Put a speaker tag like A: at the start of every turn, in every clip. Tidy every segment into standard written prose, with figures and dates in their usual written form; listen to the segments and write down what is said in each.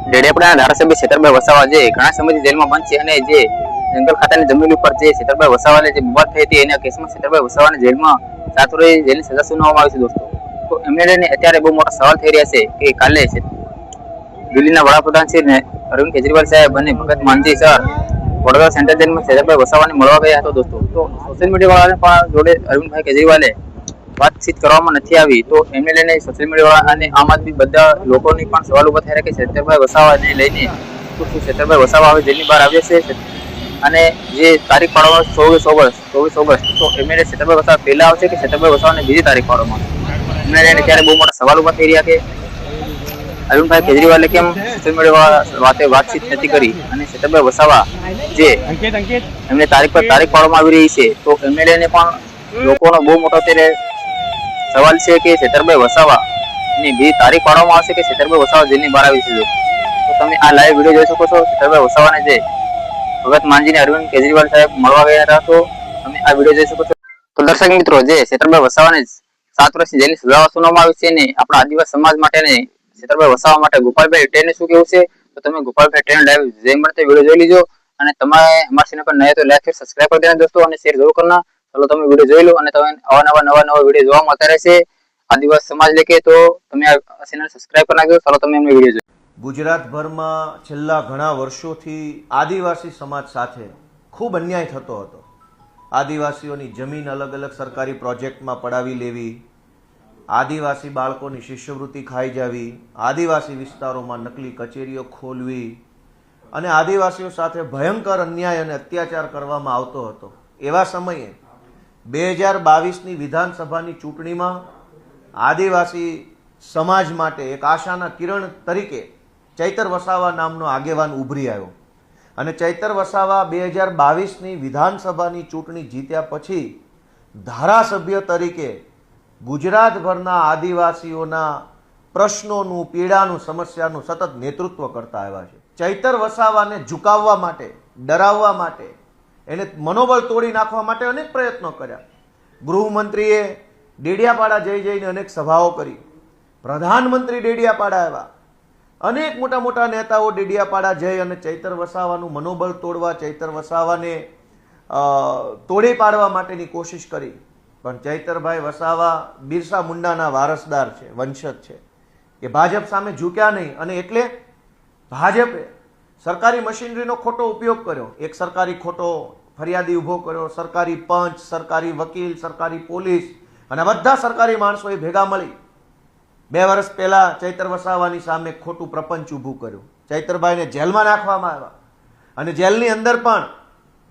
A: ડેડિયાપાડાના ધારાસભ્ય છેતરભાઈ વસાવા જે ઘણા સમયથી જેલમાં બંધ છે અને જે જંગલ ખાતાની જમીન ઉપર જે છેતરભાઈ વસાવાને જે વિવાદ થઈ હતી એના કેસમાં છેતરભાઈ વસાવાને જેલમાં 7 વર્ષ જેલની સજા સુનાવવામાં આવી છે દોસ્તો. તો એમને લઈને અત્યારે બહુ મોટા સવાલ થઈ રહ્યા છે કે કાલે દિલ્હીના વડાપ્રધાન શ્રી અરવિંદ કેજરીવાલ સાહેબ અને ભગત માનજી સર વડોદરા સેન્ટ્રલ જેલમાં છેતરભાઈ વસાવાને મળવા ગયા હતો દોસ્તો. તો સોશિયલ મીડિયા વાળાને પણ જોડે અરવિંદભાઈ કેજરીવાલે વાતચીત કરવામાં નથી આવી. તો એમને લઈને સોશિયલ મીડિયા વાળા અને આમ આદમી બધા લોકોની પણ સવાલ ઉભા થઈ રહ્યા કે છેતરભાઈ વસાવાને લઈને શું છેતરભાઈ વસાવા હવે જેલની બહાર આવ્યા છે અને જે તારીખ પાડવામાં 24 ઓગસ્ટ તો એમને છેતરભાઈ વસાવા પહેલા આવશે કે છેતરભાઈ વસાવાને બીજી તારીખ પાડવામાં આવશે. એમને લઈને ત્યારે બહુ મોટા સવાલ ઉભા થઈ રહ્યા કે અરવિંદભાઈ કેજરીવાલે કેમ સોશિયલ મીડિયા વાતચીત નથી કરી અને છેતરભાઈ વસાવા જે એમને તારીખ પાડવામાં આવી રહી છે તો એમને લઈને પણ લોકોનો બહુ મોટો અત્યારે સવાલ છે કે છેતરભાઈ વસાવા ની બીજી તારીખ પાડવામાં આવશે કે છેતરભાઈ વસાવા જેલની બહાર આવી છે. તો તમે આ લાઈવ વિડીયો જોઈ શકો છો. છેતરભાઈ વસાવાને જે ભગત માનજીને અરવિંદ કેજરીવાલ સાહેબ મળવા ગયા હતા તો તમે આ વિડીયો જોઈ શકો છો. તો દર્શક મિત્રો, જે છેતરભાઈ વસાવાને 7 વર્ષની જેલની સજા સુનાવવામાં આવી છે ને આપણા આદિવાસી સમાજ માટે ને છેતરભાઈ વસાવા માટે ગોપાલભાઈ ઇટાલિયાને શું કેવું છે તો તમે ગોપાલભાઈ ઇટાલિયાનો લાઈવ જે મળતે વિડીયો જોઈ લીજો અને તમે અમારા ચેનલ પર નયા તો લાઈક શેર સબસ્ક્રાઇબ કરી દેના દોસ્તો અને શેર જરૂર કરના. ચલો તમે વિડીયો જોઈ લો અને તમે નવા વિડીયો જોવા મળતા રહેશે આદિવાસી સમાજ લેકે. તો તમે આ ચેનલ સબસ્ક્રાઇબ કરી નાખજો. ચલો તમે એમનો વિડીયો જોઈ.
B: ગુજરાતભરમાં છેલ્લા ઘણા વર્ષોથી આદિવાસી સમાજ સાથે ખૂબ અન્યાય થતો હતો. આદિવાસીઓની જમીન અલગ અલગ સરકારી પ્રોજેક્ટમાં પડાવી લેવી, આદિવાસી બાળકોની શિષ્યવૃત્તિ ખાઈ જવી, આદિવાસી વિસ્તારોમાં નકલી કચેરીઓ ખોલવી અને આદિવાસીઓ સાથે ભયંકર અન્યાય અને અત્યાચાર કરવામાં આવતો હતો. એવા સમયે 2022ની વિધાનસભાની ચૂંટણીમાં આદિવાસી સમાજ માટે એક આશાના કિરણ તરીકે ચૈતર વસાવા નામનો આગેવાન ઉભરી આવ્યો અને ચૈતર વસાવા 2022ની વિધાનસભાની ચૂંટણી જીત્યા પછી ધારાસભ્ય તરીકે ગુજરાતભરના આદિવાસીઓના પ્રશ્નોનું, પીડાનું, સમસ્યાનું સતત નેતૃત્વ કરતા આવ્યા છે. ચૈતર વસાવાને ઝુકાવવા માટે, ડરાવવા માટે, એને મનોબળ તોડી નાખવા માટે અનેક પ્રયત્નો કર્યા. ગૃહમંત્રીએ ડેડિયાપાડા જઈને અનેક સભાઓ કરી, પ્રધાનમંત્રી ડેડિયાપાડા આવ્યા, અનેક મોટા મોટા નેતાઓ ડેડિયાપાડા જઈ અને ચૈતર વસાવાનું મનોબળ તોડવા, ચૈતર વસાવાને તોડી પાડવા માટેની કોશિશ કરી. પણ ચૈતરભાઈ વસાવા બિરસા મુંડાના વારસદાર છે, વંશજ છે, કે ભાજપ સામે ઝૂક્યા નહીં અને એટલે ભાજપે સરકારી મશીનરીનો ખોટો ઉપયોગ કર્યો. એક સરકારી ખોટો ફરિયાદી ઊભો કર્યો, સરકારી પંચ, સરકારી વકીલ, સરકારી પોલીસ અને બધા સરકારી માણસોએ ભેગા મળી 2 વર્ષ પહેલા ચૈતર વસાવાની સામે ખોટું પ્રપંચ ઊભું કર્યું. ચૈતરભાઈને જેલમાં નાખવામાં આવ્યા અને જેલની અંદર પણ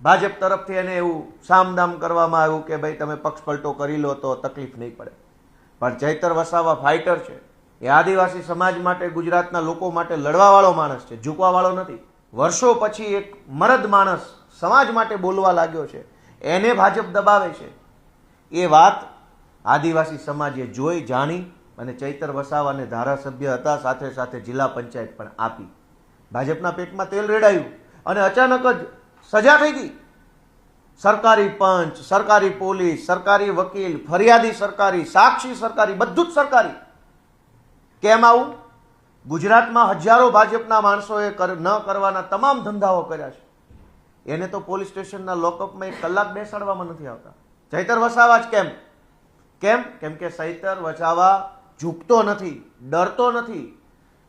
B: ભાજપ તરફથી એને એવું સામદામ કરવામાં આવ્યું કે ભાઈ તમે પક્ષ પલટો કરી લો તો તકલીફ નહીં પડે. પણ ચૈતર વસાવા ફાઇટર છે. એ આદિવાસી સમાજ માટે, ગુજરાતના લોકો માટે લડવાવાળો માણસ છે, ઝૂકવાવાળો નથી. વર્ષો પછી એક મરદ માણસ સમાજ માટે બોલવા લાગ્યો છે, એને ભાજપ દબાવે છે. એ વાત આદિવાસી સમાજે જોઈ, જાણી અને ચૈતર વસાવાને ધારાસભ્ય હતા, સાથે સાથે જિલ્લા પંચાયત પણ આપી. ભાજપના પેટમાં તેલ રેડાયું અને અચાનક જ સજા થઈ ગઈ. સરકારી પંચ, સરકારી પોલીસ, સરકારી વકીલ, ફરિયાદી સરકારી, સાક્ષી સરકારી, બધું જ સરકારી. કેમ આવું? ગુજરાતમાં હજારો ભાજપના માણસોએ ન કરવાના તમામ ધંધાઓ કર્યા છે. એને તો પોલીસ સ્ટેશનના લોકઅપમાં 1 કલાક બેસાડવામાં નથી આવતા. ચૈતર વસાવા જ કેમ? કેમ કે ચૈતર વસાવા ઝૂકતો નથી, ડરતો નથી,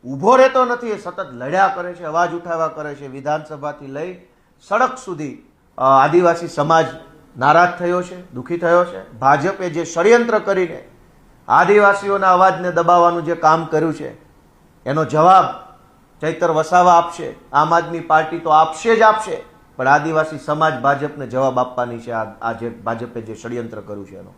B: ઊભો રહેતો નથી. એ સતત લડ્યા કરે છે, અવાજ ઉઠાવ્યા કરે છે. વિધાનસભાથી લઈ સડક સુધી આદિવાસી સમાજ નારાજ થયો છે, દુઃખી થયો છે. ભાજપે જે ષડયંત્ર કરીને આદિવાસીઓના અવાજને દબાવવાનું જે કામ કર્યું છે એનો જવાબ ચૈતર વસાવા આપશે. આમ આદમી પાર્ટી તો આપશે જ આપશે, પણ આદિવાસી સમાજ ભાજપને જવાબ આપવાની છે. આ જે ભાજપે જે ષડયંત્ર કર્યું છે એનો.